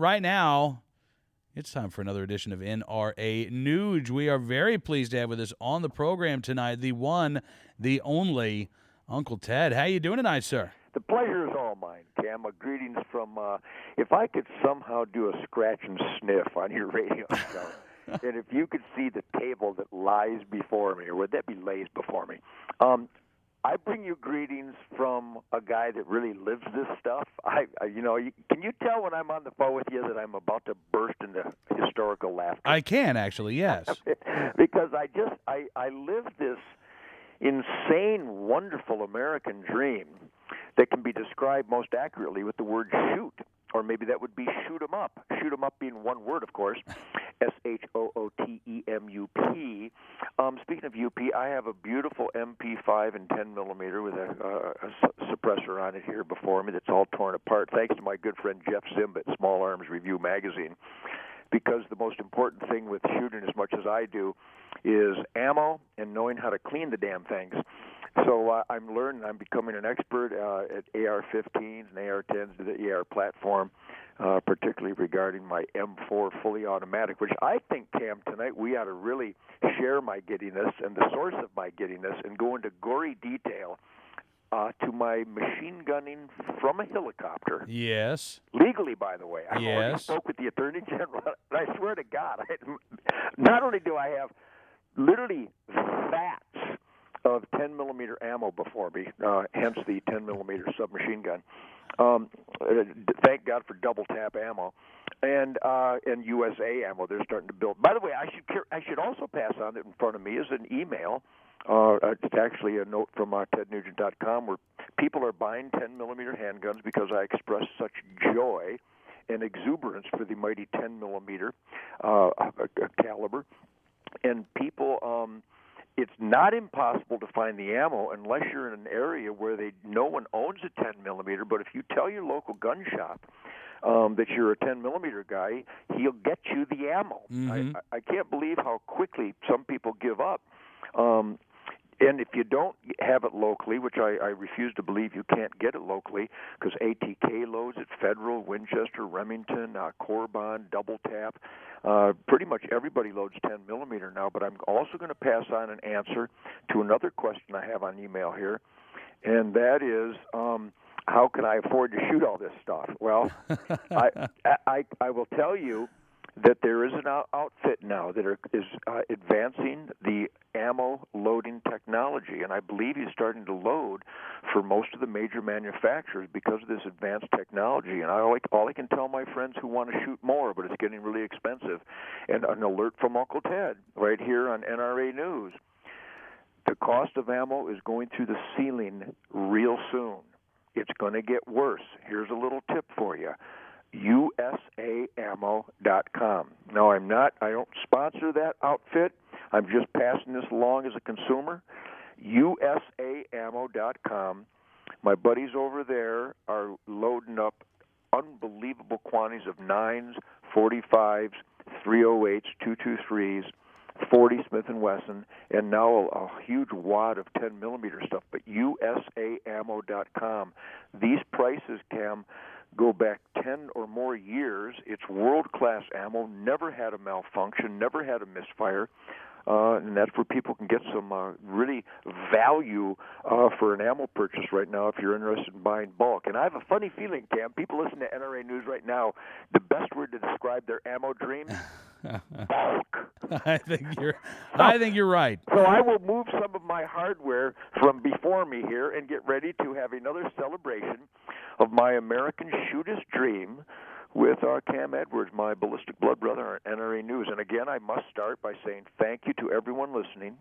right now, it's time for another edition of NRA Nuge. We are very pleased to have with us on the program tonight the one, the only Uncle Ted. How you doing tonight, sir? The pleasure is all mine, Cam. Greetings from, if I could somehow do a scratch and sniff on your radio show, and if you could see the table that lies before me, or would that be lays before me? I bring you greetings from a guy that really lives this stuff. Can you tell when I'm on the phone with you that I'm about to burst into historical laughter? I can, actually, yes. Because I live this insane, wonderful American dream that can be described most accurately with the word shoot, or maybe that would be shoot 'em up. Shoot 'em up being one word, of course, SHOOTEMUP. Speaking of UP, I have a beautiful MP5 and 10 millimeter with a suppressor on it here before me that's all torn apart, thanks to my good friend Jeff Zimba at Small Arms Review magazine. Because the most important thing with shooting as much as I do is ammo and knowing how to clean the damn things. So I'm learning. I'm becoming an expert at AR-15s and AR-10s, the AR platform, particularly regarding my M4 fully automatic, which I think, Cam, tonight we ought to really share my giddiness and the source of my giddiness and go into gory detail to my machine gunning from a helicopter. Yes. Legally, by the way. I already spoke with the Attorney General, and I swear to God, not only do I have literally vats of 10 millimeter ammo before me, hence the 10 millimeter submachine gun. Thank God for double tap ammo, and USA ammo. They're starting to build. By the way, I should also pass on that in front of me is an email. It's actually a note from TedNugent.com where people are buying 10 millimeter handguns because I express such joy and exuberance for the mighty 10 millimeter caliber, and people. It's not impossible to find the ammo unless you're in an area where no one owns a 10 millimeter. But if you tell your local gun shop that you're a 10 millimeter guy, he'll get you the ammo. Mm-hmm. I can't believe how quickly some people give up. And if you don't have it locally, which I refuse to believe you can't get it locally, because ATK loads at Federal, Winchester, Remington, Corbon, Double Tap, pretty much everybody loads 10 millimeter now. But I'm also going to pass on an answer to another question I have on email here, and that is, how can I afford to shoot all this stuff? Well, I will tell you that there is an outfit now that is advancing the ammo loading technology, and I believe he's starting to load for most of the major manufacturers because of this advanced technology. And all I can tell my friends who want to shoot more, but it's getting really expensive, and an alert from Uncle Ted right here on NRA News. The cost of ammo is going through the ceiling real soon. It's going to get worse. Here's a little tip for you. USAammo.com. No, I don't sponsor that outfit. I'm just passing this along as a consumer. USAammo.com. My buddies over there are loading up unbelievable quantities of 9s, 45s, 308s, 223s, 40 Smith & Wesson, and now a huge wad of 10 millimeter stuff. But USAammo.com. These prices, Cam, go back 10 or more years. It's world-class ammo, never had a malfunction, never had a misfire, and that's where people can get some really value for an ammo purchase right now if you're interested in buying bulk. And I have a funny feeling, Cam, people listen to NRA News right now, the best word to describe their ammo dream, bulk. I think you're right. So I will move some of my hardware from before me here and get ready to have another celebration of my American shootist dream with Cam Edwards, my ballistic blood brother, on NRA News. And again, I must start by saying thank you to everyone listening.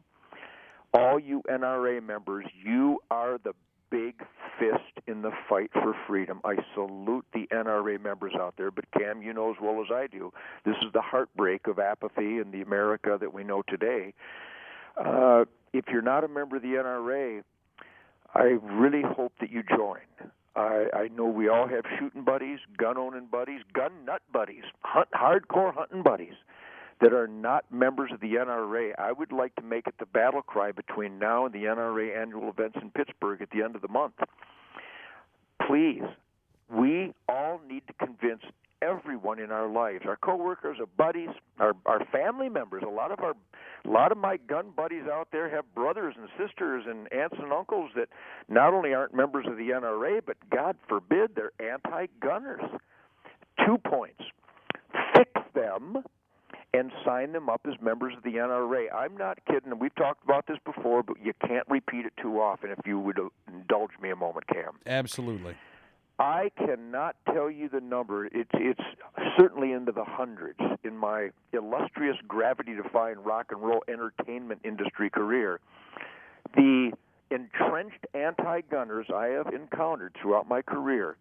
All you NRA members, you are the big fist in the fight for freedom. I salute the NRA members out there, but Cam, you know as well as I do, this is the heartbreak of apathy in the America that we know today. If you're not a member of the NRA, I really hope that you join. I know we all have shooting buddies, gun-owning buddies, gun nut buddies, hardcore hunting buddies that are not members of the NRA. I would like to make it the battle cry between now and the NRA annual events in Pittsburgh at the end of the month. Please, we all need to convince everyone in our lives, our coworkers, our buddies, our family members. A lot of my gun buddies out there have brothers and sisters and aunts and uncles that not only aren't members of the NRA, but God forbid they're anti-gunners. 2 points. Fix them and sign them up as members of the NRA. I'm not kidding. We've talked about this before, but you can't repeat it too often. If you would indulge me a moment, Cam. Absolutely. I cannot tell you the number. It's certainly into the hundreds in my illustrious, gravity-defying rock and roll entertainment industry career. The entrenched anti-gunners I have encountered throughout my career,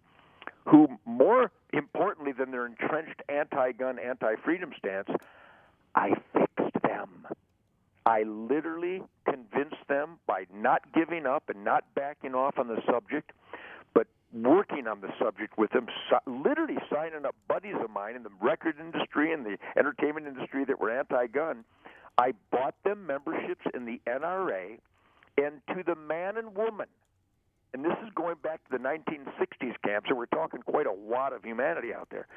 who, more importantly than their entrenched anti-gun, anti-freedom stance, I fixed them. I literally convinced them by not giving up and not backing off on the subject, but working on the subject with them, literally signing up buddies of mine in the record industry and the entertainment industry that were anti-gun. I bought them memberships in the NRA, and to the man and woman, and this is going back to the 1960s, Camp, so we're talking quite a wad of humanity out there.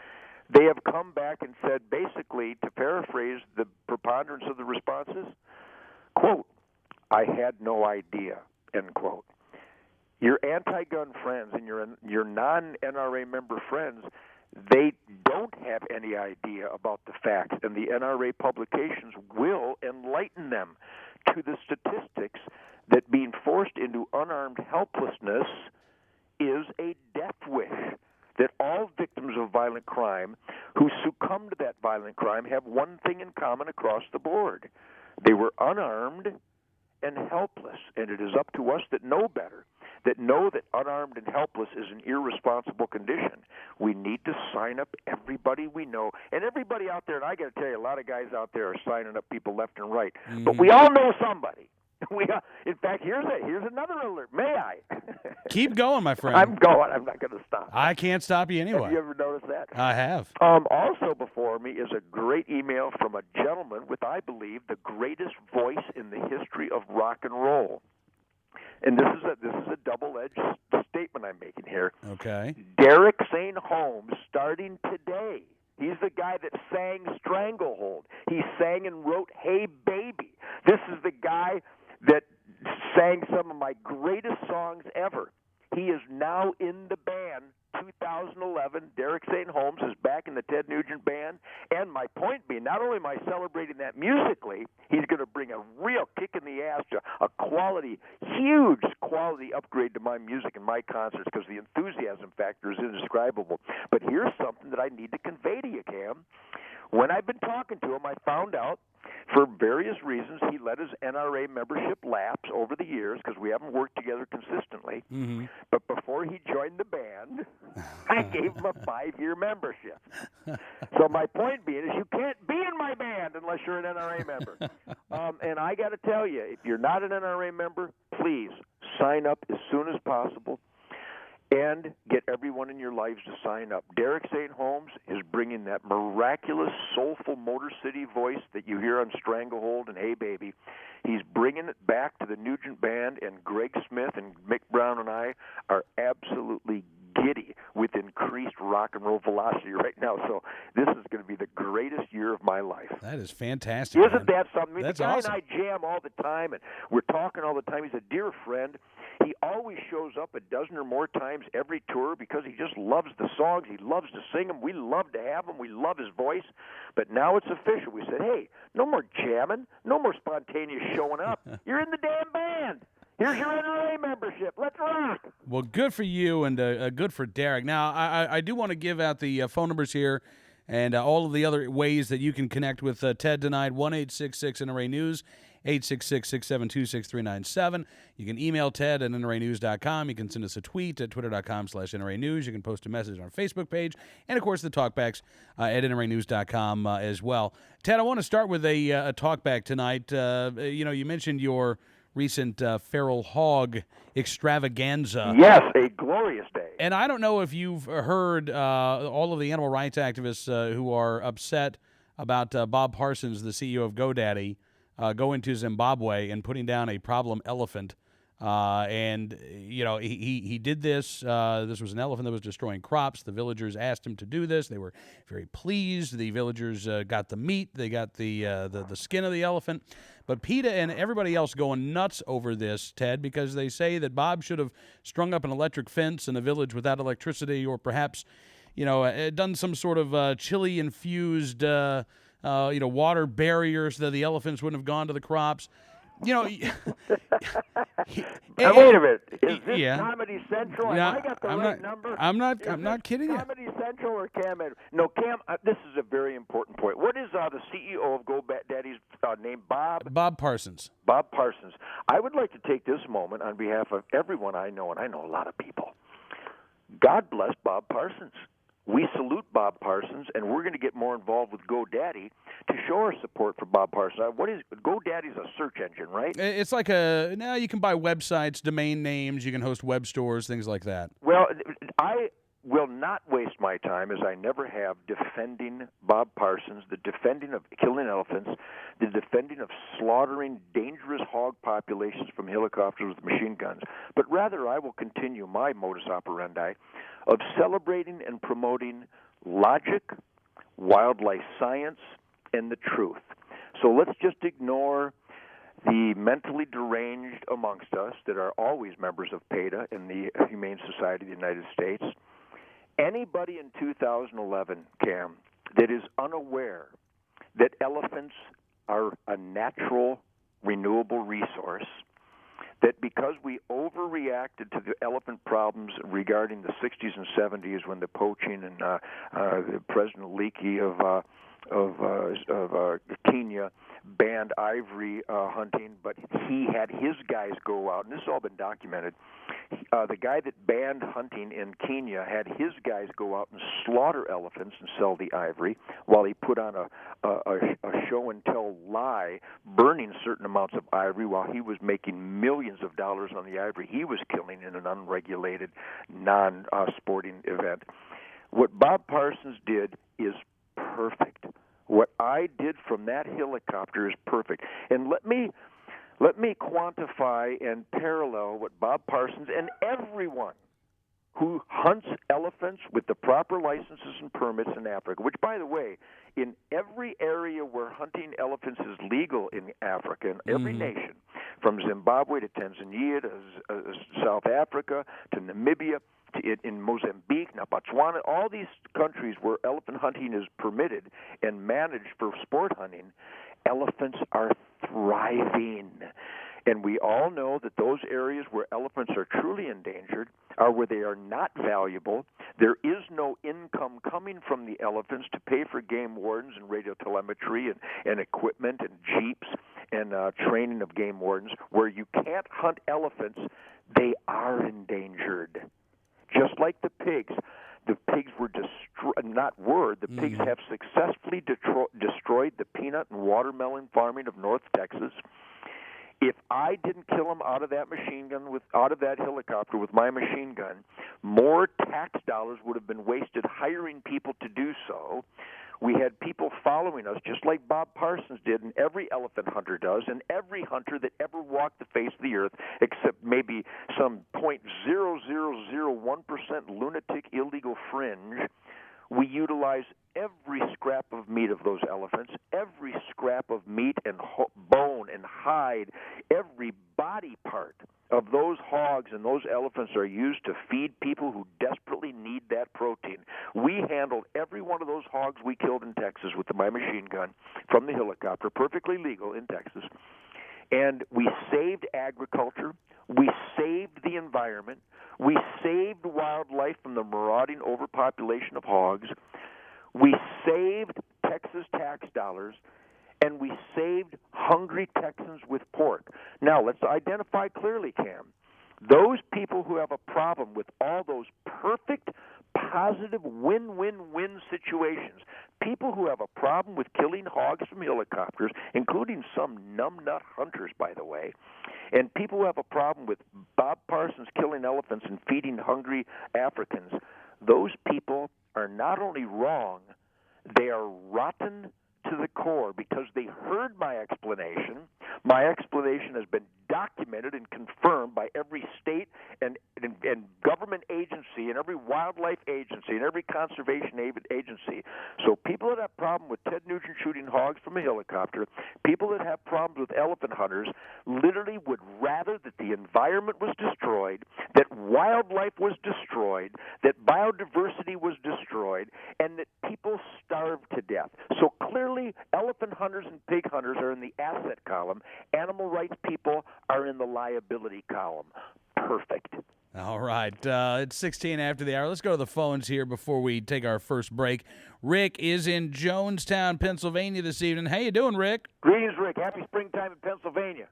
They have come back and said, basically, to paraphrase the preponderance of the responses, quote, "I had no idea," end quote. Your anti-gun friends and your non-NRA member friends, they don't have any idea about the facts, and the NRA publications will enlighten them to the statistics that being forced into unarmed helplessness is a death wish, that all victims of violent crime who succumb to that violent crime have one thing in common across the board. They were unarmed and helpless, and it is up to us that know better, that know that unarmed and helpless is an irresponsible condition. We need to sign up everybody we know, and everybody out there, and I got to tell you, a lot of guys out there are signing up people left and right, but we all know somebody. In fact, here's another alert. May I? Keep going, my friend. I'm going. I'm not going to stop. I can't stop you anyway. Have you ever noticed that? I have. Also before me is a great email from a gentleman with, I believe, the greatest voice in the history of rock and roll. And this is a double-edged statement I'm making here. Okay. Derek St. Holmes, starting today. He's the guy that sang Stranglehold. He sang and wrote Hey Baby. This is the guy that sang some of my greatest songs ever. He is now in the band. 2011, Derek St. Holmes is back in the Ted Nugent band. And my point being, not only am I celebrating that musically, he's going to bring a real kick in the ass to a huge quality upgrade to my music and my concerts, because the enthusiasm factor is indescribable. But here's something that I need to convey to you, Cam. When I've been talking to him, I found out, for various reasons, he let his NRA membership lapse over the years because we haven't worked together consistently. Mm-hmm. But before he joined the band, I gave him a 5-year membership. So my point being is you can't be in my band unless you're an NRA member. And I got to tell you, if you're not an NRA member, please sign up as soon as possible. And get everyone in your lives to sign up. Derek St. Holmes is bringing that miraculous, soulful Motor City voice that you hear on Stranglehold and Hey Baby. He's bringing it back to the Nugent Band, and Greg Smith and Mick Brown and I are absolutely giddy with increased rock and roll velocity right now. So this is going to be the greatest year of my life. That is fantastic. Isn't that something? I mean, That's the guy awesome. and I jam all the time, and we're talking all the time. He's a dear friend. He always shows up a dozen or more times every tour because he just loves the songs. He loves to sing them. We love to have him. We love his voice. But now it's official. We said, hey, no more jamming. No more spontaneous showing up. You're in the damn band. Here's your NRA membership. Let's rock. Well, good for you, and good for Derek. Now, I do want to give out the phone numbers here and all of the other ways that you can connect with Ted tonight. 1-866-NRA News, 866-672-6397. You can email Ted at nranews.com. You can send us a tweet at twitter.com/NRA News. You can post a message on our Facebook page. And, of course, the talkbacks at nranews.com as well. Ted, I want to start with a talkback tonight. You mentioned your recent feral hog extravaganza. Yes, a glorious day. And I don't know if you've heard all of the animal rights activists who are upset about Bob Parsons, the CEO of GoDaddy, going to Zimbabwe and putting down a problem elephant And he did this. This was an elephant that was destroying crops. The villagers asked him to do this. They were very pleased. The villagers got the meat. They got the skin of the elephant. But PETA and everybody else going nuts over this, Ted, because they say that Bob should have strung up an electric fence in a village without electricity, or perhaps, done some sort of chili-infused, water barrier so that the elephants wouldn't have gone to the crops. Wait a minute. Is this Comedy Central? Yeah, Have I got the right number? I'm not kidding you. Comedy Central or Cam? No, Cam. This is a very important point. What is the CEO of GoDaddy's name? Bob Parsons. Bob Parsons. I would like to take this moment on behalf of everyone I know, and I know a lot of people. God bless Bob Parsons. We salute Bob Parsons, and we're going to get more involved with GoDaddy to show our support for Bob Parsons. What is GoDaddy's a search engine, right? It's like you can buy websites, domain names, you can host web stores, things like that. Well, I will not waste my time, as I never have, defending Bob Parsons, the defending of killing elephants, the defending of slaughtering dangerous hog populations from helicopters with machine guns. But rather, I will continue my modus operandi of celebrating and promoting logic, wildlife science, and the truth. So let's just ignore the mentally deranged amongst us that are always members of PETA in the Humane Society of the United States. Anybody in 2011, Cam, that is unaware that elephants are a natural, renewable resource, that because we overreacted to the elephant problems regarding the 60s and 70s when the poaching and President Leakey of Kenya banned ivory hunting, but he had his guys go out, and this has all been documented. The guy that banned hunting in Kenya had his guys go out and slaughter elephants and sell the ivory, while he put on a show-and-tell lie, burning certain amounts of ivory while he was making millions of dollars on the ivory he was killing in an unregulated, non-sporting event. What Bob Parsons did is perfect. What I did from that helicopter is perfect. And let me quantify and parallel what Bob Parsons and everyone who hunts elephants with the proper licenses and permits in Africa, which, by the way, in every area where hunting elephants is legal in Africa, in every nation, from Zimbabwe to Tanzania to South Africa to Namibia, in Mozambique, now Botswana, all these countries where elephant hunting is permitted and managed for sport hunting, elephants are thriving. And we all know that those areas where elephants are truly endangered are where they are not valuable. There is no income coming from the elephants to pay for game wardens and radio telemetry and equipment and jeeps and training of game wardens. Where you can't hunt elephants, they are endangered. Just like the pigs. The pigs were the pigs have successfully destroyed the peanut and watermelon farming of North Texas. If I didn't kill them out of that machine gun, out of that helicopter with my machine gun, more tax dollars would have been wasted hiring people to do so. We had people following us, just like Bob Parsons did, and every elephant hunter does, and every hunter that ever walked the face of the earth, except maybe some 0.0001% lunatic illegal fringe. We utilize every scrap of meat of those elephants, every scrap of meat and bone and hide, every body part of those hogs and those elephants are used to feed people who desperately need that protein. We handled every one of those hogs we killed in Texas with my machine gun from the helicopter, perfectly legal in Texas. And we saved agriculture. We saved the environment. We saved wildlife from the marauding overpopulation of hogs. We saved Texas tax dollars, and we saved hungry Texans with pork. Now, let's identify clearly, Cam. Those people who have a problem with all those perfect, positive, win-win-win situations, people who have a problem with killing hogs from helicopters, including some numbnut hunters, by the way, and people who have a problem with Bob Parsons killing elephants and feeding hungry Africans, those people are not only wrong, they are rotten to the core, because they heard my explanation. My explanation has been documented and confirmed by every state and government agency and every wildlife agency and every conservation agency. So people that have problem with Ted Nugent shooting hogs from a helicopter, people that have problems with elephant hunters, literally would rather that the environment was destroyed, that wildlife was destroyed, that biodiversity was destroyed, and that people starved to death. So clearly, elephant hunters and pig hunters are in the asset column. Animal rights people are in the liability column. Perfect. All right. It's 16 after the hour. Let's go to the phones here before we take our first break. Rick is in Jonestown, Pennsylvania this evening. How you doing, Rick? Greetings, Rick. Happy springtime in Pennsylvania.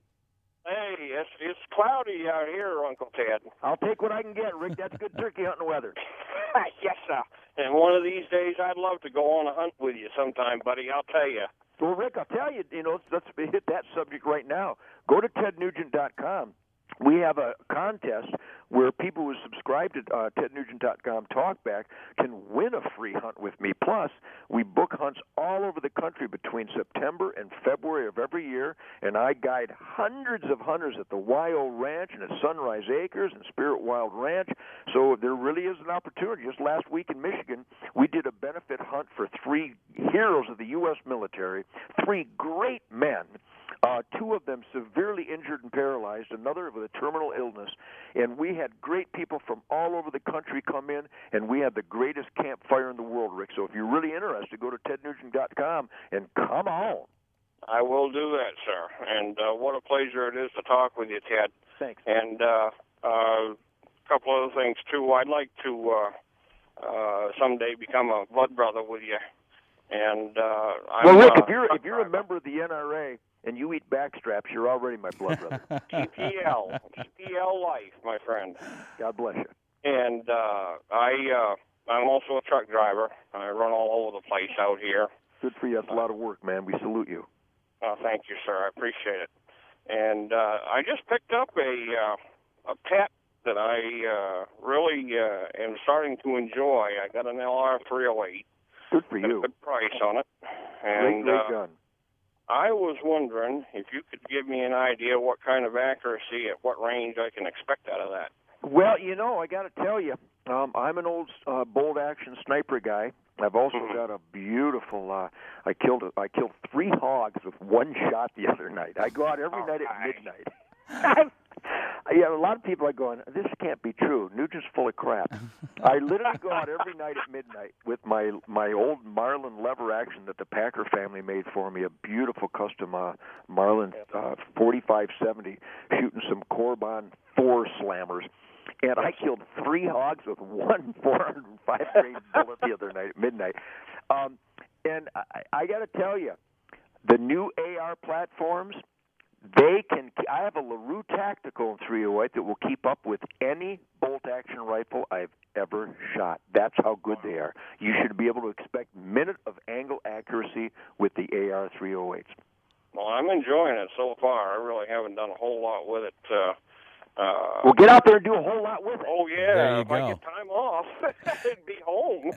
Hey, it's cloudy out here, Uncle Ted. I'll take what I can get, Rick. That's good turkey hunting weather. Yes, sir. And one of these days, I'd love to go on a hunt with you sometime, buddy. I'll tell you. Well, Rick, I'll tell you, let's hit that subject right now. Go to tednugent.com. We have a contest where people who subscribe to tednugent.com Talkback can win a free hunt with me. Plus, we book hunts all over the country between September and February of every year, and I guide hundreds of hunters at the YO Ranch and at Sunrise Acres and Spirit Wild Ranch. So there really is an opportunity. Just last week in Michigan, we did a benefit hunt for 3 heroes of the U.S. military, 3 great men. 2 of them severely injured and paralyzed, another with a terminal illness. And we had great people from all over the country come in, and we had the greatest campfire in the world, Rick. So if you're really interested, go to tednugent.com and come on. I will do that, sir. And what a pleasure it is to talk with you, Ted. Thanks. And a couple other things, too. I'd like to someday become a blood brother with you. And well, Rick, if you're a member of the NRA, and you eat backstraps, you're already my blood brother. TPL life, my friend. God bless you. And I'm also a truck driver. I run all over the place out here. Good for you. That's a lot of work, man. We salute you. Thank you, sir. I appreciate it. And I just picked up a pet that I really am starting to enjoy. I got an LR 308. Good for Got you. a good price on it. And Great gun. I was wondering if you could give me an idea what kind of accuracy at what range I can expect out of that. Well, I got to tell you, I'm an old bolt-action sniper guy. I've also got a beautiful. I killed 3 hogs with 1 shot the other night. I go out every night at midnight. Yeah, a lot of people are going, this can't be true. Nugent's full of crap. I literally go out every night at midnight with my old Marlin lever action that the Packer family made for me, a beautiful custom Marlin 4570, shooting some Corbin 4 slammers. And I killed 3 hogs with 1 405 grain bullet the other night at midnight. And I got to tell you, the new AR platforms, I have a LaRue Tactical in 308 that will keep up with any bolt-action rifle I've ever shot. That's how good they are. You should be able to expect minute of angle accuracy with the AR 308s. Well, I'm enjoying it so far. I really haven't done a whole lot with it. Well, get out there and do a whole lot with it. Oh, yeah. There you if go. I get time off, I'd be home.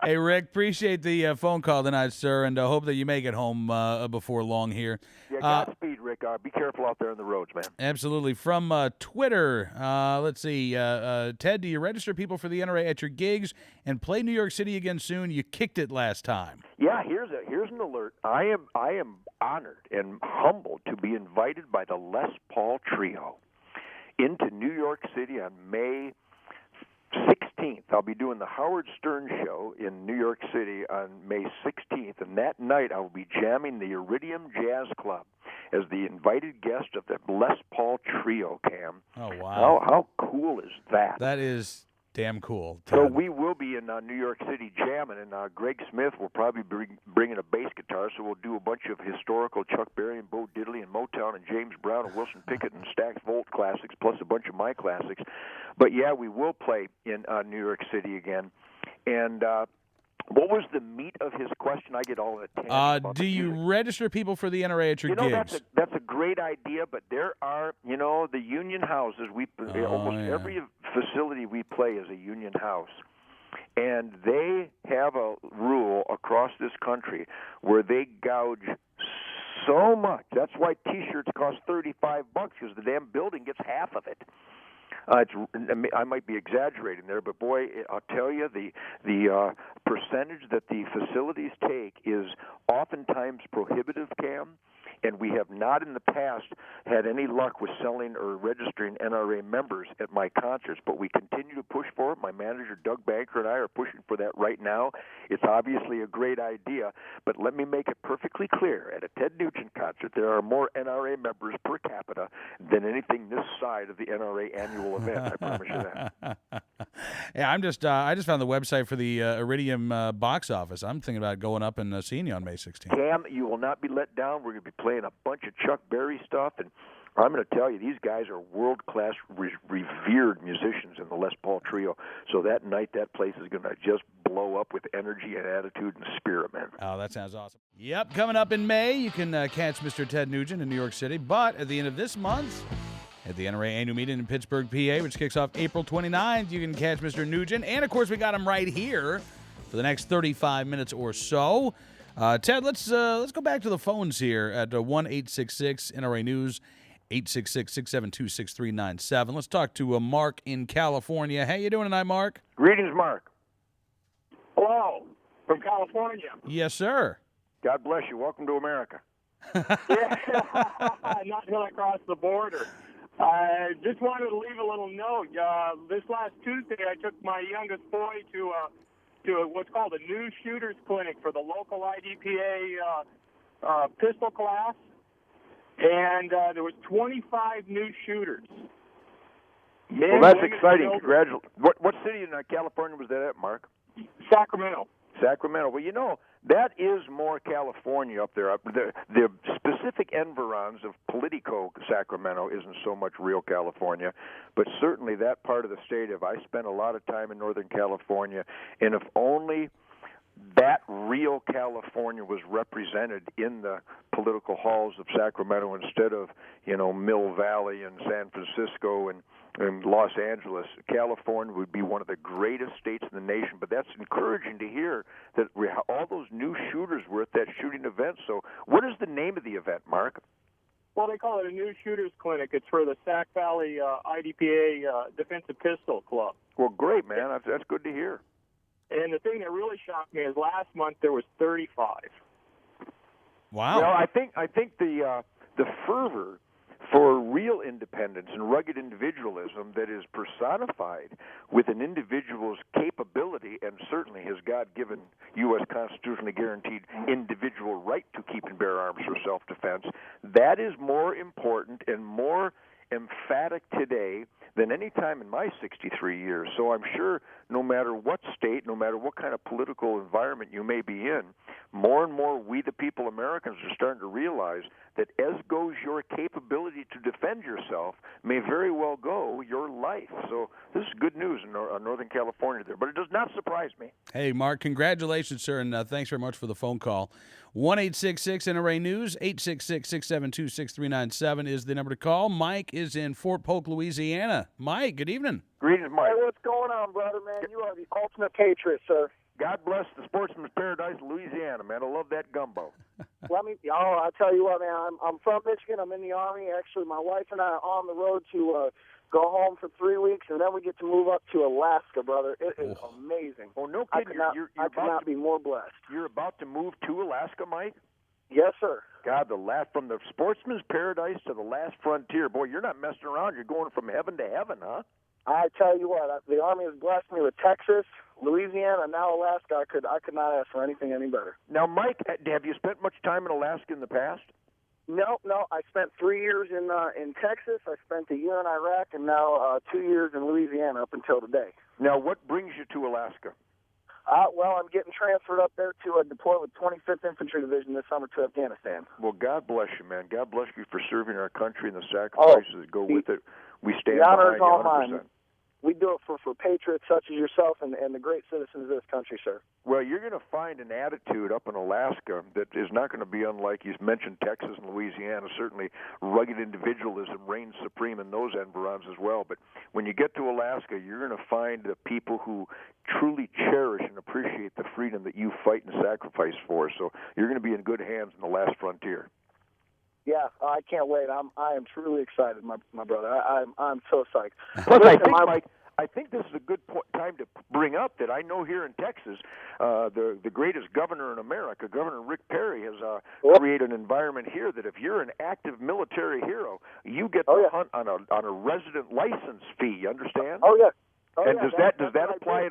Hey, Rick, appreciate the phone call tonight, sir, and hope that you make it home before long here. Yeah, Godspeed, Rick. Be careful out there on the roads, man. Absolutely. From Twitter, let's see. Ted, do you register people for the NRA at your gigs and play New York City again soon? You kicked it last time. Yeah, here's an alert. I am honored and humbled to be invited by the Les Paul Trio into New York City on May 16th. I'll be doing the Howard Stern Show in New York City on May 16th, and that night I will be jamming the Iridium Jazz Club as the invited guest of the Les Paul Trio, Cam. Oh, wow. How cool is that? That is damn cool. So Ted. we will be in New York City jamming, and Greg Smith will probably bringing a bass guitar, so we'll do a bunch of historical Chuck Berry and Bo Diddley and Motown and James Brown and Wilson Pickett and Stax Volt classics, plus a bunch of my classics. But, yeah, we will play in New York City again. And what was the meat of his question? I get all the tangents. Do you register people for the NRA at your gigs? That's a great idea, but there are, the union houses. Every facility we play is a union house. And they have a rule across this country where they gouge so much. That's why T-shirts cost $35 because the damn building gets half of it. I might be exaggerating there, but boy, I'll tell you, the percentage that the facilities take is oftentimes prohibitive, Cam. And we have not in the past had any luck with selling or registering NRA members at my concerts, but we continue to push for it. My manager, Doug Banker, and I are pushing for that right now. It's obviously a great idea, but let me make it perfectly clear. At a Ted Nugent concert, there are more NRA members per capita than anything this side of the NRA annual event. I promise you that. Yeah, I just found the website for the Iridium box office. I'm thinking about going up and seeing you on May 16th. Cam, you will not be let down. We're going to be playing a bunch of Chuck Berry stuff, and I'm going to tell you, these guys are world-class, revered musicians in the Les Paul Trio. So that night, that place is going to just blow up with energy and attitude and spirit, man. Oh, that sounds awesome. Yep, coming up in May, you can catch Mr. Ted Nugent in New York City. But at the end of this month, at the NRA annual meeting in Pittsburgh, PA, which kicks off April 29th, you can catch Mr. Nugent. And, of course, we got him right here for the next 35 minutes or so. Ted, let's go back to the phones here at 1-866-NRA News, 866-672-6397. Let's talk to Mark in California. How you doing tonight, Mark? Greetings, Mark. Hello, from California. Yes, sir. God bless you. Welcome to America. Yeah, not until I crossed the border. I just wanted to leave a little note. This last Tuesday, I took my youngest boy to what's called a new shooters clinic for the local IDPA pistol class, and there was 25 new shooters. Well, that's exciting. Congratulations. What city in California was that at, Mark? Sacramento. Sacramento. Well, you know, that is more California up there. The specific environs of Politico, Sacramento, isn't so much real California, but certainly that part of the state. I spent a lot of time in Northern California, and if only that real California was represented in the political halls of Sacramento instead of, Mill Valley and San Francisco and Los Angeles. California would be one of the greatest states in the nation, but that's encouraging to hear that all those new shooters were at that shooting event. So what is the name of the event, Mark? Well, they call it a new shooters clinic. It's for the Sac Valley IDPA Defensive Pistol Club. Well, great, man. That's good to hear. And the thing that really shocked me is last month there was 35. Wow. Well, I think the fervor for real independence and rugged individualism that is personified with an individual's capability and certainly his God-given U.S. constitutionally guaranteed individual right to keep and bear arms for self-defense, that is more important and more emphatic today than any time in my 63 years. So I'm sure no matter what state, no matter what kind of political environment you may be in, more and more we the people, Americans, are starting to realize that as goes your capability to defend yourself may very well go your life. So this is good news in Northern California there, but it does not surprise me. Hey, Mark, congratulations, sir, and thanks very much for the phone call. 1-866-NRA News, 866-672-6397 is the number to call. Mike is in Fort Polk, Louisiana. Mike, good evening. Greetings, Mike. Hey, what's going on, brother, man? You are the ultimate patriot, sir. God bless the sportsman's paradise, Louisiana, man. I love that gumbo. I'll tell you what, man. I'm from Michigan. I'm in the Army. Actually, my wife and I are on the road to go home for 3 weeks, and then we get to move up to Alaska, brother. It is amazing. Oh, no I kidding. could not be more blessed. You're about to move to Alaska, Mike? Yes, sir. God, from the sportsman's paradise to the last frontier. Boy, you're not messing around. You're going from heaven to heaven, huh? I tell you what, the Army has blessed me with Texas, Louisiana, and now Alaska. I could not ask for anything any better. Now, Mike, have you spent much time in Alaska in the past? No. I spent 3 years in Texas. I spent a year in Iraq, and now 2 years in Louisiana up until today. Now, what brings you to Alaska? Well, I'm getting transferred up there to deploy with 25th Infantry Division this summer to Afghanistan. Well, God bless you, man. God bless you for serving our country and the sacrifices that go with it. We stand the honor behind is all you 100%. mine. We do it for patriots such as yourself and the great citizens of this country, sir. Well, you're going to find an attitude up in Alaska that is not going to be unlike, you mentioned Texas and Louisiana. Certainly rugged individualism reigns supreme in those environs as well. But when you get to Alaska, you're going to find the people who truly cherish and appreciate the freedom that you fight and sacrifice for. So you're going to be in good hands in the last frontier. Yeah, I can't wait. I am truly excited, my brother. I'm so psyched. Plus, I think this is a good time to bring up that I know here in Texas, the greatest governor in America, Governor Rick Perry, has created an environment here that if you're an active military hero, you get to hunt on a resident license fee. You understand? Oh yeah. And does that apply?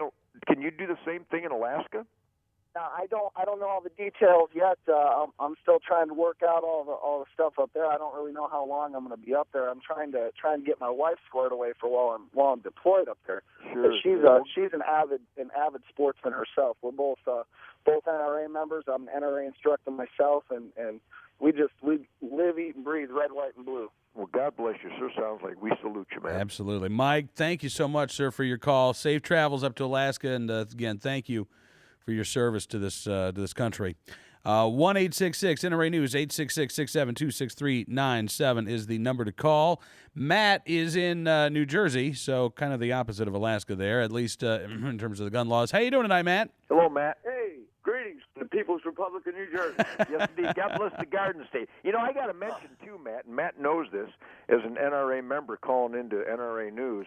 Can you do the same thing in Alaska? Now, I don't know all the details yet. I'm still trying to work out all the stuff up there. I don't really know how long I'm going to be up there. I'm trying to get my wife squared away for while I'm deployed up there. Sure. She's an avid sportsman herself. We're both NRA members. I'm an NRA instructor myself, and we live, eat, and breathe red, white, and blue. Well, God bless you, sir. Sounds like we salute you, man. Absolutely, Mike. Thank you so much, sir, for your call. Safe travels up to Alaska, and again, thank you for your service to this country. 1-866-NRA News, 866-672-6397 is the number to call. Matt is in New Jersey, so kind of the opposite of Alaska there, at least in terms of the gun laws. How you doing tonight, Matt? Hello, Matt. Hey, greetings from the People's Republic of New Jersey. Yes, indeed. God bless the Garden State. You know, I got to mention, too, Matt, and Matt knows this as an NRA member calling into NRA News.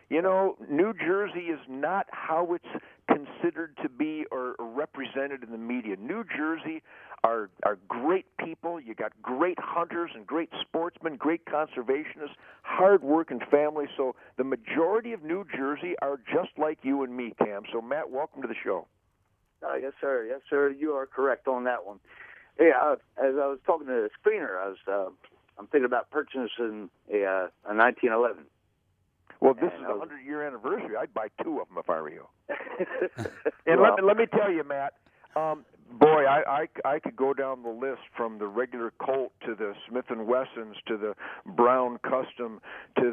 You know, New Jersey is not how it's considered to be or represented in the media. New Jersey are great people. You got great hunters and great sportsmen, great conservationists, hard-working families. So the majority of New Jersey are just like you and me, Cam. So, Matt, welcome to the show. Yes, sir. Yes, sir. You are correct on that one. Yeah, as I was talking to the screener, I'm thinking about purchasing a 1911. Well, this is the 100-year anniversary. I'd buy two of them if I were you. And let me tell you, Matt, boy, I could go down the list from the regular Colt to the Smith & Wessons to the Brown Custom to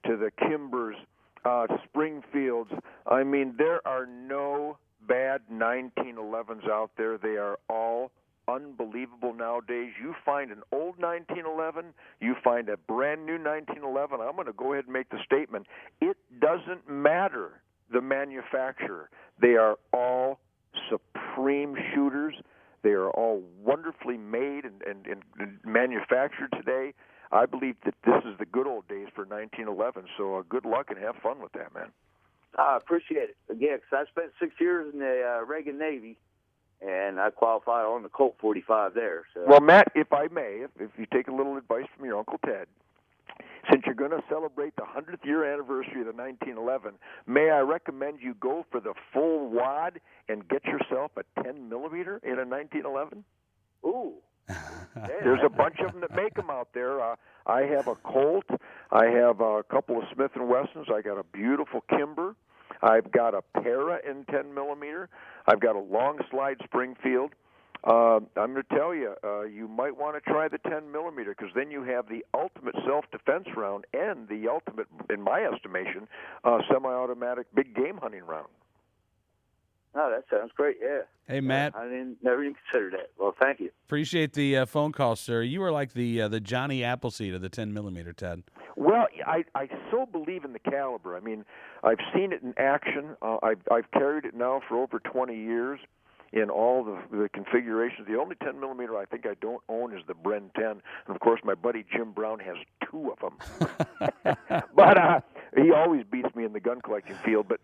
the Kimbers, Springfields. I mean, there are no bad 1911s out there. They are all unbelievable nowadays. You find an old 1911, you find a brand new 1911. I'm going to go ahead and make the statement. It doesn't matter the manufacturer. They are all supreme shooters. They are all wonderfully made and manufactured today. I believe that this is the good old days for 1911. So good luck and have fun with that, man. I appreciate it. Again, because I spent 6 years in the Reagan Navy, and I qualified on the Colt 45 there. So. Well, Matt, if I may, if you take a little advice from your Uncle Ted, since you're going to celebrate the 100th year anniversary of the 1911, may I recommend you go for the full wad and get yourself a 10 millimeter in a 1911? Ooh. There's a bunch of them that make them out there. I have a Colt. I have a couple of Smith & Wessons. I got a beautiful Kimber. I've got a Para in 10 millimeter. I've got a long slide Springfield. I'm going to tell you, you might want to try the 10 millimeter because then you have the ultimate self-defense round and the ultimate, in my estimation, semi-automatic big game hunting round. Oh, that sounds great, yeah. Hey, Matt. I never even considered that. Well, thank you. Appreciate the phone call, sir. You are like the Johnny Appleseed of the 10 millimeter, Ted. Well, I so believe in the caliber. I mean, I've seen it in action. I've carried it now for over 20 years in all the configurations. The only 10 millimeter I think I don't own is the Bren 10, and of course my buddy Jim Brown has two of them. But he always beats me in the gun collecting field. But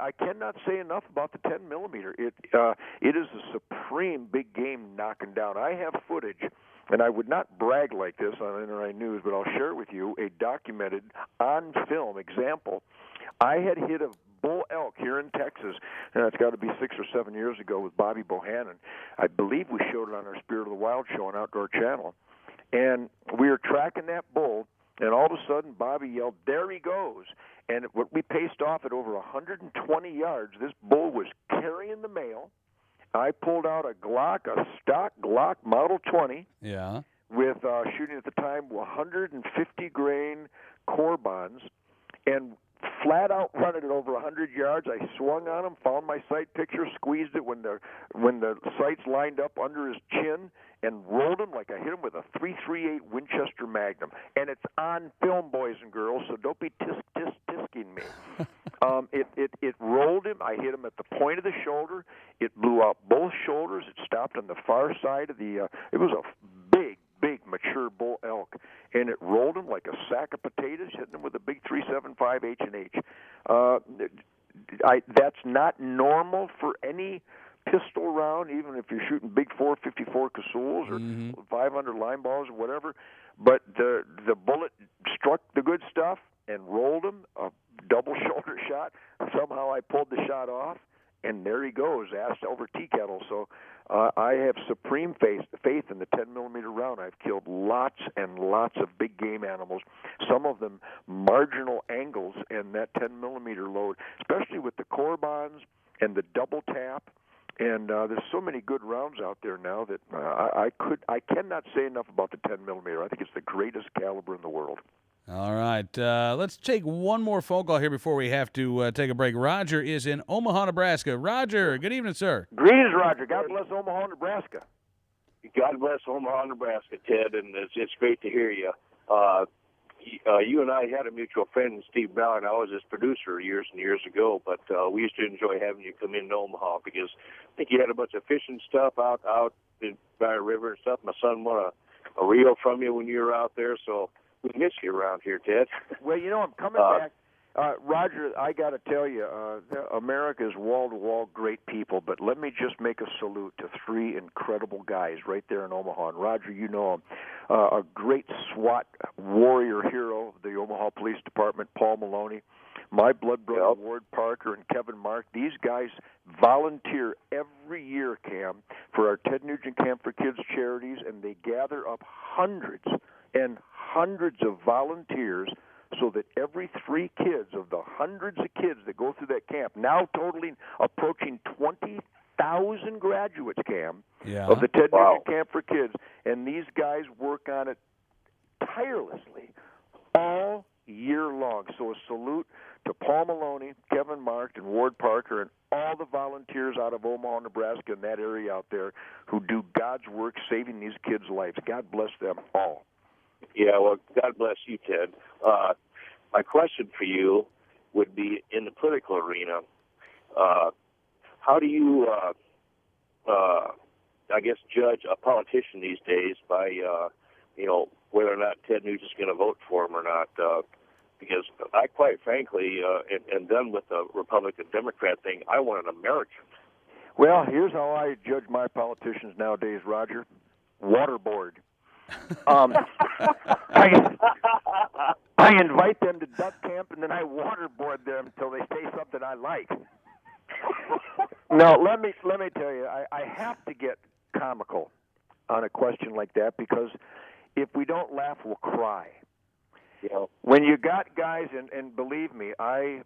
I cannot say enough about the 10 millimeter. It is a supreme big game knocking down. I have footage. And I would not brag like this on NRA News, but I'll share it with you, a documented on-film example. I had hit a bull elk here in Texas, and it's got to be 6 or 7 years ago with Bobby Bohannon. I believe we showed it on our Spirit of the Wild show on Outdoor Channel. And we were tracking that bull, and all of a sudden Bobby yelled, "There he goes." And we paced off at over 120 yards. This bull was carrying the mail. I pulled out a stock Glock Model 20 with shooting at the time 150 grain core bonds, and flat out run it at over 100 yards. I swung on him, found my sight picture, squeezed it when the sights lined up under his chin, and rolled him like I hit him with a .338 Winchester Magnum. And it's on film, boys and girls, so don't be tisking me. It rolled him. I hit him at the point of the shoulder. It blew out both shoulders. It stopped on the far side of the. It was a big mature bull elk, and it rolled him like a sack of potatoes, hitting him with a big 375 H&H. That's not normal for any pistol round, even if you're shooting big 454 Casuls or 500 line balls or whatever. But the bullet struck the good stuff and rolled him, a double shoulder shot. Somehow I pulled the shot off, and there he goes, ass over tea kettle. So I have supreme faith in the 10-millimeter round. I've killed lots and lots of big game animals, some of them marginal angles in that 10-millimeter load, especially with the Corbans and the double tap. And there's so many good rounds out there now that I cannot say enough about the 10-millimeter. I think it's the greatest caliber in the world. All right. Let's take one more phone call here before we have to take a break. Roger is in Omaha, Nebraska. Roger, good evening, sir. Greetings, Roger. God bless Omaha, Nebraska. God bless Omaha, Nebraska, Ted, and it's great to hear you. You and I had a mutual friend, Steve Ballard. I was his producer years and years ago, but we used to enjoy having you come into Omaha because I think you had a bunch of fishing stuff out by a river and stuff. My son won a reel from you when you were out there, so we miss you around here, Ted. Well, I'm coming back. Roger, I got to tell you, America is wall-to-wall great people, but let me just make a salute to three incredible guys right there in Omaha. And Roger, you know him, a great SWAT warrior hero of the Omaha Police Department, Paul Maloney, my blood brother, Ward Parker, and Kevin Mark. These guys volunteer every year, Cam, for our Ted Nugent Camp for Kids charities, and they gather up hundreds and hundreds of volunteers so that every 3 kids of the hundreds of kids that go through that camp, now totaling approaching 20,000 graduates, Cam, of the Ted Nugent Camp for Kids, and these guys work on it tirelessly all year long. So a salute to Paul Maloney, Kevin Mark, and Ward Parker, and all the volunteers out of Omaha, Nebraska, and that area out there who do God's work saving these kids' lives. God bless them all. Yeah, well, God bless you, Ted. My question for you would be, in the political arena, how do you, I guess, judge a politician these days by, whether or not Ted Nugent's going to vote for him or not? Because I, quite frankly, and done with the Republican-Democrat thing, I want an American. Well, here's how I judge my politicians nowadays, Roger. Waterboard. I invite them to duck camp, and then I waterboard them until they say something I like. No, let me tell you, I have to get comical on a question like that, because if we don't laugh, we'll cry. When you got guys, and believe me, I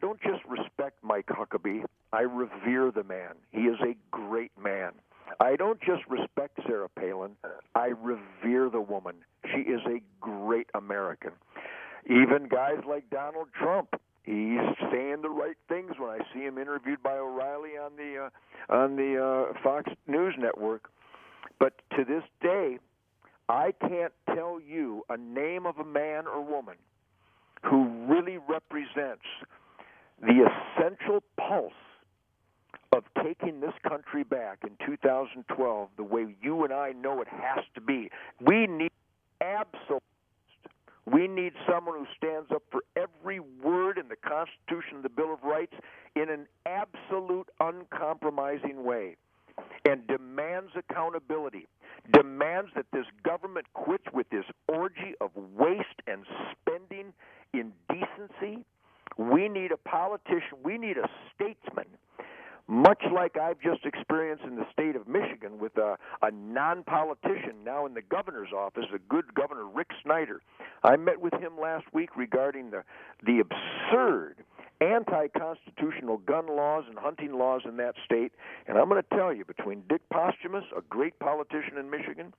don't just respect Mike Huckabee, I revere the man. He is a great man. I don't just respect Sarah Palin, I revere the woman. She is a great American. Even guys like Donald Trump, he's saying the right things when I see him interviewed by O'Reilly on the Fox News Network. But to this day, I can't tell you a name of a man or woman who really represents the essential pulse of taking this country back in 2012 the way you and I know it has to be. We need We need someone who stands up for every word in the Constitution and the Bill of Rights in an absolute, uncompromising way, and demands accountability, demands that this government quits with this orgy of waste and spending indecency. We need a politician, we need a statesman, much like I've just experienced in the state of Michigan with a non-politician now in the governor's office, a good governor, Rick Snyder. I met with him last week regarding the absurd anti-constitutional gun laws and hunting laws in that state. And I'm going to tell you, between Dick Posthumus, a great politician in Michigan,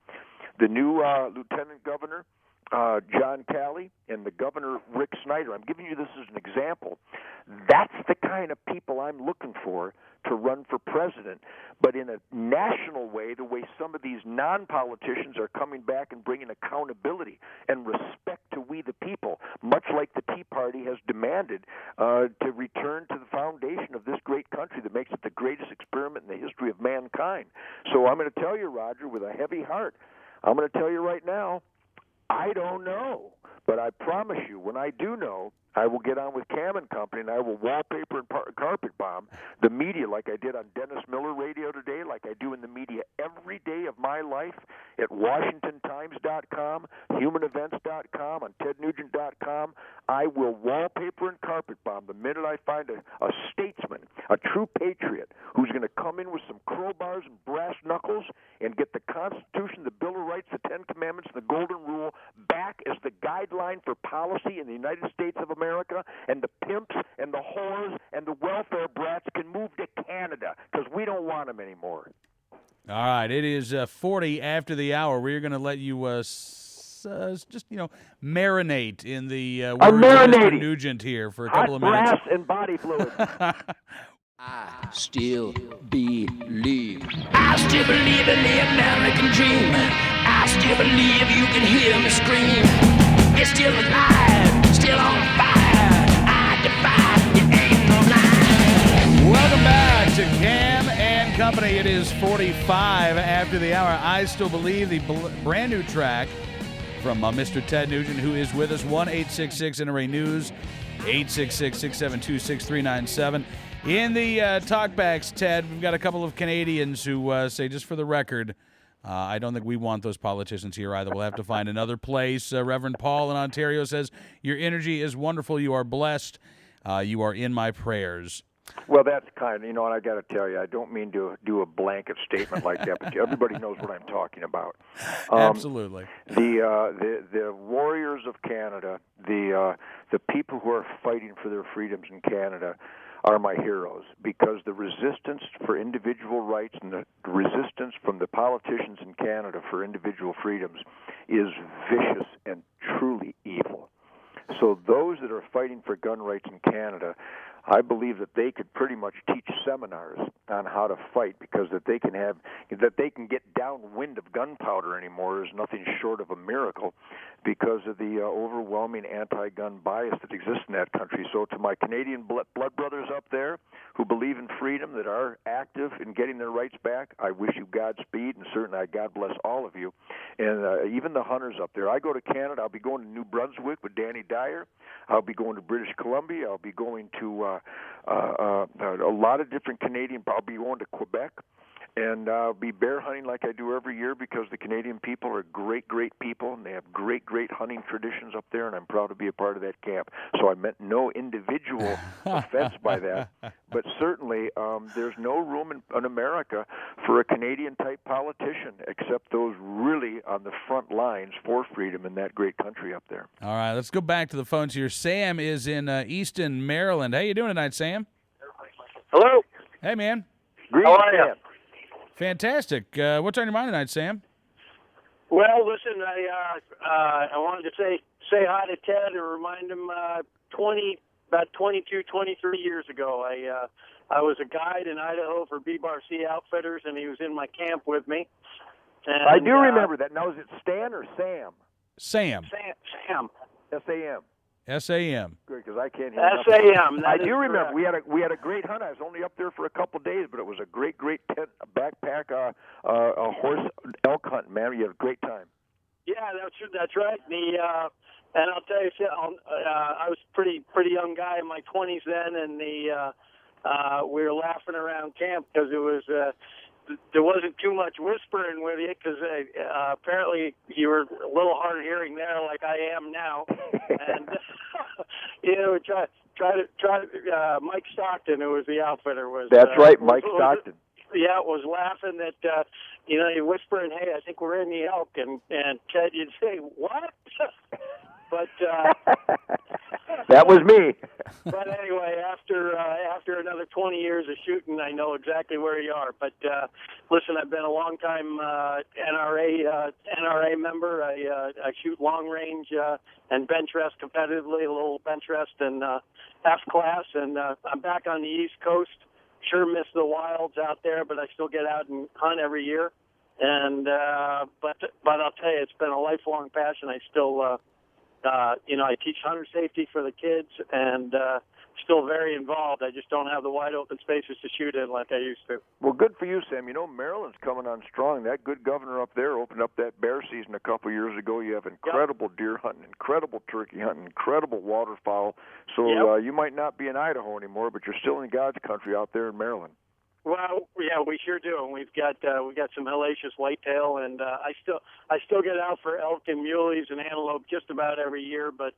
the new lieutenant governor, John Calley, and the governor, Rick Snyder, I'm giving you this as an example. That's the kind of people I'm looking for to run for president. But in a national way, the way some of these non-politicians are coming back and bringing accountability and respect to we the people, much like the Tea Party has demanded to return to the foundation of this great country that makes it the greatest experiment in the history of mankind. So I'm going to tell you, Roger, with a heavy heart, I'm going to tell you right now, I don't know. But I promise you, when I do know, I will get on with Cam and Company, and I will wallpaper and carpet bomb the media like I did on Dennis Miller Radio today, like I do in the media every day of my life at WashingtonTimes.com, HumanEvents.com, on TedNugent.com. I will wallpaper and carpet bomb the minute I find a statesman, a true patriot, who's going to come in with some crowbars and brass knuckles and get the Constitution, the Bill of Rights, the Ten Commandments, and the Golden Rule back as the guideline for policy in the United States of America, and the pimps and the whores and the welfare brats can move to Canada because we don't want them anymore. All right, it is 40 after the hour. We're going to let you just, marinate in the words of Mr. Nugent here for a couple of minutes. Hot brass and body fluid. I still believe. I still believe in the American dream. I still believe you can hear me scream. It's still alive, still on fire. I defy, you ain't no lie. Welcome back to Cam and Company. It is 45 after the hour. I still believe the brand new track from Mr. Ted Nugent, who is with us. 1-866-NRA News, 866-672-6397. In the talkbacks, Ted, we've got a couple of Canadians who say, just for the record, I don't think we want those politicians here either. We'll have to find another place. Reverend Paul in Ontario says, your energy is wonderful. You are blessed. You are in my prayers. Well, that's kind of, and I got to tell you, I don't mean to do a blanket statement like that, but everybody knows what I'm talking about. Absolutely. The warriors of Canada, the people who are fighting for their freedoms in Canada, are my heroes, because the resistance for individual rights and the resistance from the politicians in Canada for individual freedoms is vicious and truly evil. So those that are fighting for gun rights in Canada, I believe that they could pretty much teach seminars on how to fight, because that they can get downwind of gunpowder anymore is nothing short of a miracle, because of the overwhelming anti-gun bias that exists in that country. So to my Canadian blood brothers up there who believe in freedom, that are active in getting their rights back, I wish you Godspeed, and certainly God bless all of you. And even the hunters up there. I go to Canada. I'll be going to New Brunswick with Danny Dyer. I'll be going to British Columbia. I'll be going to a lot of different Canadian. I'll be going to Quebec, and I'll be bear hunting like I do every year, because the Canadian people are great, great people, and they have great, great hunting traditions up there, and I'm proud to be a part of that camp. So I meant no individual offense by that, but certainly there's no room in America for a Canadian-type politician, except those really on the front lines for freedom in that great country up there. All right, let's go back to the phones here. Sam is in Easton, Maryland. How you doing tonight, Sam? Hello. Hey, man. Greetings, How are you? Sam. Fantastic. What's on your mind tonight, Sam? Well, listen, I wanted to say hi to Ted and remind him about 22, 23 years ago, I was a guide in Idaho for BRC Outfitters, and he was in my camp with me. And, I do remember that. Now, is it Stan or Sam? Sam. Sam. S-A-M. S-A-M. Good, because I can't hear nothing. S-A-M. I do remember. We had a great hunt. I was only up there for a couple of days, but it was a great, great tent, backpack, a horse elk hunt, man. We had a great time. Yeah, that's right. And I'll tell you, I was pretty young guy in my 20s then, and we were laughing around camp because it was there wasn't too much whispering with you, because apparently you were a little hard hearing there, like I am now, and try to Mike Stockton, who was the outfitter, was. That's right, Mike Stockton. Yeah, was laughing that you're whispering, "Hey, I think we're in the elk," and Ted, you'd say, "What?" But that was me. But anyway, after another 20 years of shooting, I know exactly where you are. But listen, I've been a long time NRA member. I shoot long range and bench rest competitively, a little bench rest and F class, and I'm back on the East Coast. Sure miss the wilds out there, but I still get out and hunt every year. And but I'll tell you, it's been a lifelong passion. I still I teach hunter safety for the kids, and still very involved. I just don't have the wide open spaces to shoot in like I used to. Well, good for you, Sam. Maryland's coming on strong. That good governor up there opened up that bear season a couple of years ago. You have incredible deer hunting, incredible turkey hunting, incredible waterfowl. So you might not be in Idaho anymore, but you're still in God's country out there in Maryland. Well, yeah, we sure do, and we've got some hellacious whitetail, and I still get out for elk and muleys and antelope just about every year, but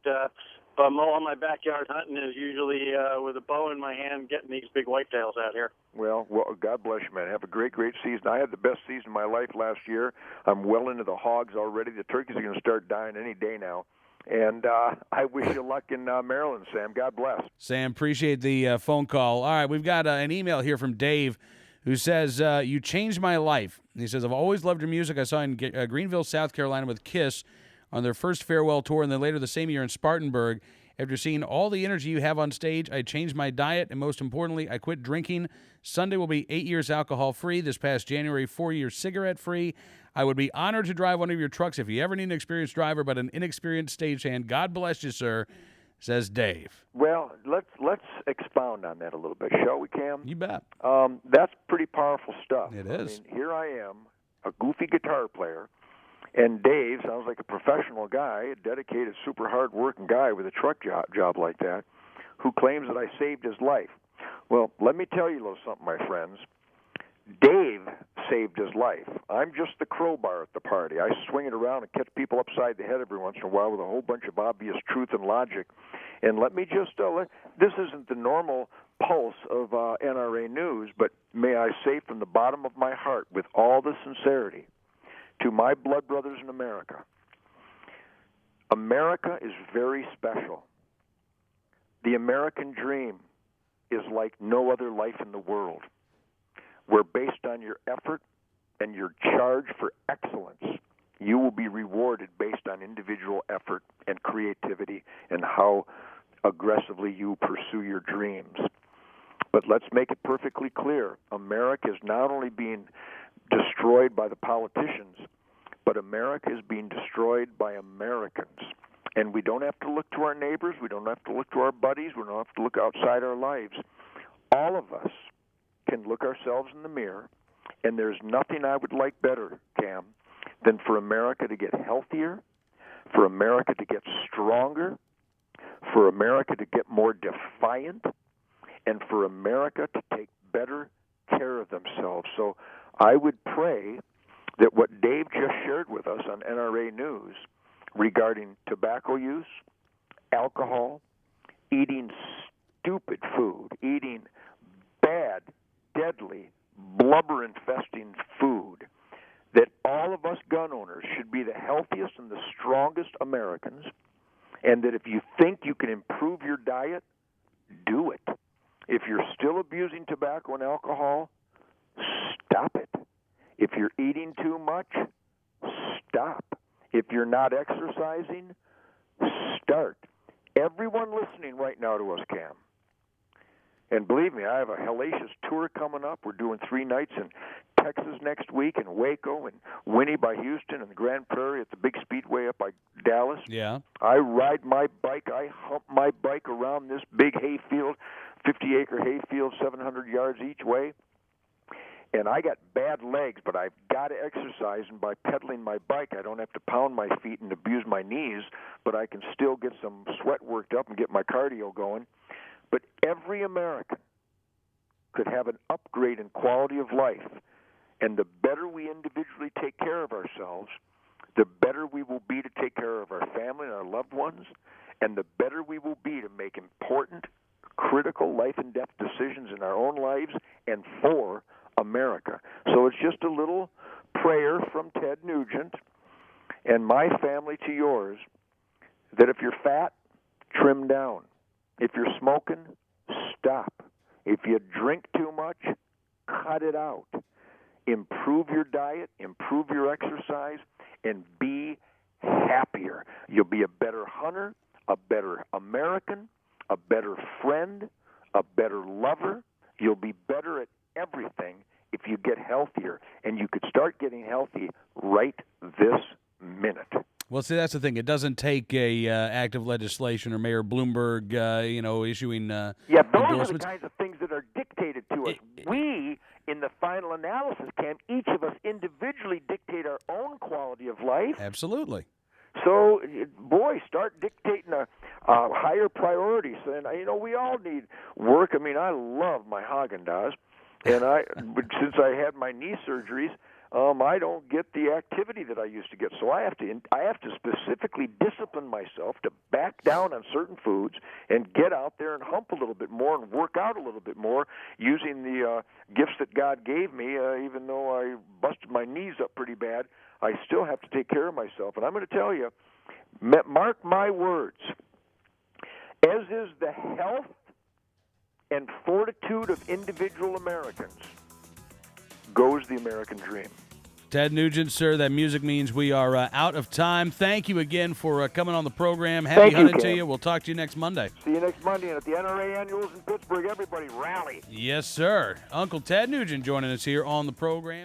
all my backyard hunting is usually with a bow in my hand, getting these big whitetails out here. Well, God bless you, man. Have a great season. I had the best season of my life last year. I'm well into the hogs already. The turkeys are going to start dying any day now. And I wish you luck in Maryland, Sam. God bless. Sam, appreciate the phone call. All right, we've got an email here from Dave who says, you changed my life. He says, I've always loved your music. I saw you in Greenville, South Carolina with Kiss on their first farewell tour, and then later the same year in Spartanburg. After seeing all the energy you have on stage, I changed my diet, and most importantly, I quit drinking. Sunday will be 8 years alcohol-free. This past January, 4 years cigarette-free. I would be honored to drive one of your trucks if you ever need an experienced driver, but an inexperienced stagehand. God bless you, sir, says Dave. Well, let's expound on that a little bit, shall we, Cam? You bet. That's pretty powerful stuff. It is. I mean, here I am, a goofy guitar player, and Dave sounds like a professional guy, a dedicated, super hard-working guy with a truck job like that, who claims that I saved his life. Well, let me tell you a little something, my friends. Dave saved his life. I'm just the crowbar at the party. I swing it around and catch people upside the head every once in a while with a whole bunch of obvious truth and logic. And let me just, this isn't the normal pulse of NRA News, but may I say from the bottom of my heart, with all the sincerity, to my blood brothers in America, America is very special. The American dream is like no other life in the world, where based on your effort and your charge for excellence, you will be rewarded based on individual effort and creativity and how aggressively you pursue your dreams. But let's make it perfectly clear, America is not only being destroyed by the politicians, but America is being destroyed by Americans. And we don't have to look to our neighbors, we don't have to look to our buddies, we don't have to look outside our lives. All of us can look ourselves in the mirror, and there's nothing I would like better, Cam, than for America to get healthier, for America to get stronger, for America to get more defiant, and for America to take better care of themselves. So I would pray that what Dave just shared with us on NRA News regarding tobacco use, alcohol, eating stupid food, eating bad, deadly, blubber-infesting food, that all of us gun owners should be the healthiest and the strongest Americans, and that if you think you can improve your diet, do it. If you're still abusing tobacco and alcohol, stop it. If you're eating too much, stop. If you're not exercising, start. Everyone listening right now to us, Cam, and believe me, I have a hellacious tour coming up. We're doing 3 nights in Texas next week, in Waco, and Winnie by Houston, and the Grand Prairie at the big speedway up by Dallas. Yeah. I ride my bike. I hump my bike around this big hayfield, 50-acre hayfield, 700 yards each way. And I got bad legs, but I've got to exercise, and by pedaling my bike, I don't have to pound my feet and abuse my knees, but I can still get some sweat worked up and get my cardio going. But every American could have an upgrade in quality of life, and the better we individually take care of ourselves, the better we will be to take care of our family and our loved ones, and the better we will be to make important, critical life and death decisions in our own lives and for America. So it's just a little prayer from Ted Nugent and my family to yours that if you're fat, trim down. If you're smoking, stop. If you drink too much, cut it out. Improve your diet, improve your exercise, and be happier. You'll be a better hunter, a better American, a better friend, a better lover. You'll be better at everything if you get healthier, and you could start getting healthy right this minute. Well, see, that's the thing. It doesn't take a act of legislation or Mayor Bloomberg, issuing Yeah, those are the endorsements. kinds of things that are dictated to us. We, in the final analysis, can each of us individually dictate our own quality of life. Absolutely. So, boy, start dictating a higher priorities. And we all need work. I mean, I love my Haagen-Dazs, and since I had my knee surgeries, I don't get the activity that I used to get. So I have to specifically discipline myself to back down on certain foods and get out there and hump a little bit more and work out a little bit more using the gifts that God gave me. Even though I busted my knees up pretty bad, I still have to take care of myself. And I'm going to tell you, mark my words, as is the health and fortitude of individual Americans, goes the American dream. Ted Nugent, sir, that music means we are out of time. Thank you again for coming on the program. Happy hunting to you. We'll talk to you next Monday. See you next Monday. And at the NRA Annuals in Pittsburgh, everybody rally. Yes, sir. Uncle Ted Nugent joining us here on the program.